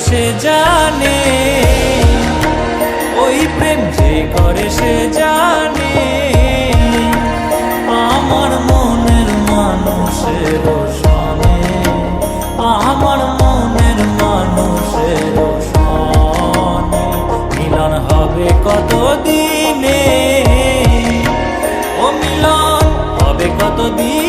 সে জানে, ওই প্রেম যে করে সে জানে। আমার মনের মানুষের সনে, আমার মনের মানুষের সনে মিলন হবে কত দিনে, ও মিলন হবে কত দিনে।